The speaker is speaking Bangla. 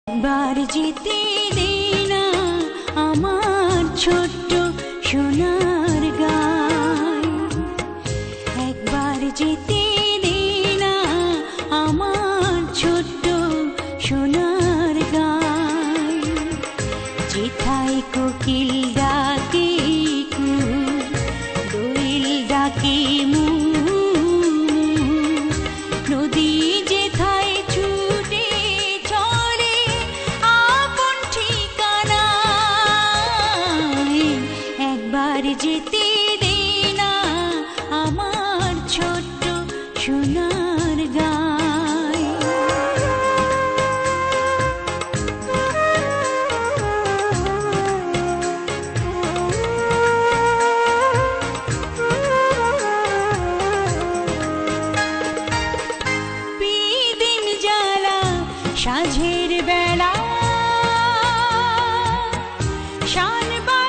বার যেতে দে না আমার ছোট্ট সোনার গায়, একবার যেতে দে না আমার ছোট্ট সোনার গায়। যেথায় কোকিল ডাকে দোয়েল ডাকে নদী যেথায় ছুটে চলে আপন ঠিকানায়, একবার যেতে দে না আমার ছোট্ট সোনার গায়। সাঁঝের বেলা